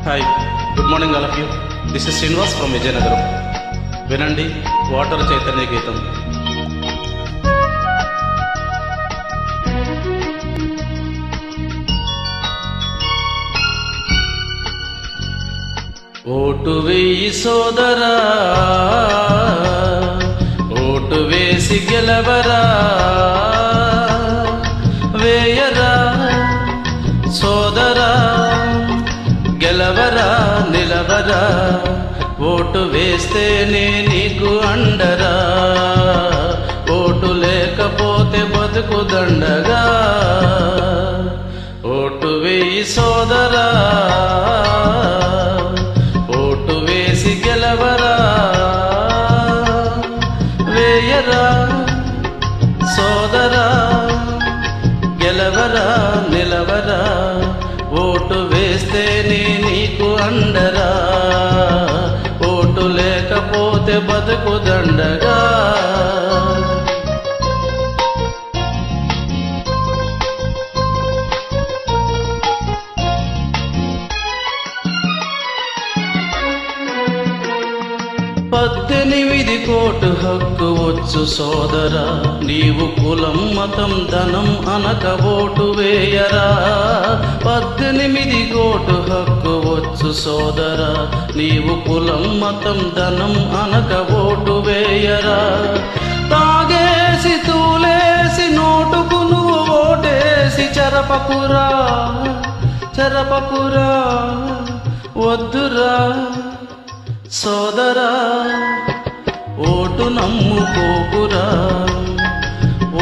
Hi, good morning all of you. This is Srinivas from Vizianagaram. వినండి water Chaitanya గీతం. Vote వేయి సోదరా, ఓటు వేసి గెలవరా, వేయరా సోదరా, గెలవరా నిలవరా, ఓటు వేస్తేనే నీకు అండరా, ఓటు లేకపోతే బతుకు దండగా. ఓటు వేయి సోదరా, ఓటు వేసి గెలవరా, వేయరా సోదరా, గెలవరా నిలవరా, ఓటు వేస్తేనే నీకు అండరా, ఓటు లేకపోతే బతుకు దండగా. పద్దెనిమిది కోటు హక్కు వచ్చు సోదరా, నీవు కులం మతం ధనం అనక ఓటు వేయరా. 18 కోటు హక్కు వచ్చు సోదరా, నీవు కులం మతం ధనం అనక ఓటు వేయరా. తాగేసి తూలేసి నోటుకు నువ్వు ఓటేసి చెరపకురా, చెరపకురా వద్దురా సోదరా, ఓటు నమ్ముకోకురా,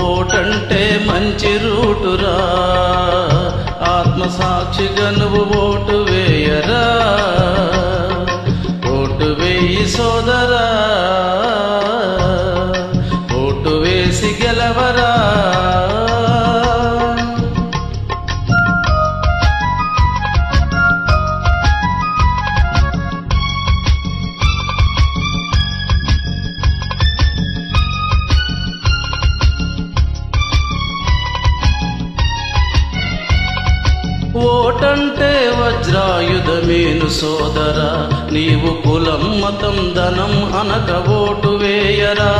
ఓటంటే మంచి రూటురా, ఆత్మసాక్షిగా నువ్వు ఓటు వేయరా. ఓటు వేయి సోదరా, ఓటు వేసి గెలవరా. ఓటంటే వజ్రాయుధమేను సోదరా, నీవు కులం మతం ధనం అనక ఓటు వేయరా.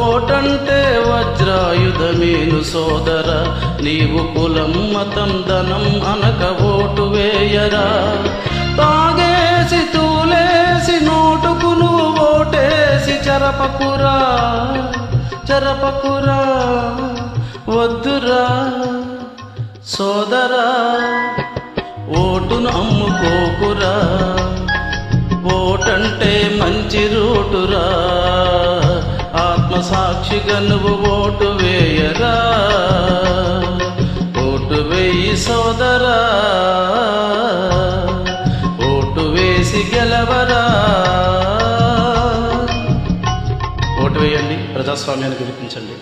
ఓటంటే వజ్రాయుధమేను సోదరా, నీవు కులం మతం ధనం అనక ఓటు వేయరా. తాగేసి తూలేసి నోటుకు నువ్వు ఓటేసి చెరపకురా, చెరపకురా వద్దురా సోదరా, ఓటును అమ్ముకోకురా, ఓటంటే మంచి రూటురా, ఆత్మసాక్షిగా నువ్వు ఓటు వేయరా. ఓటు వేయి సోదరా, ఓటు వేసి గెలవరా. ఓటు వేయండి, ప్రజాస్వామ్యాన్ని గెలిపించండి.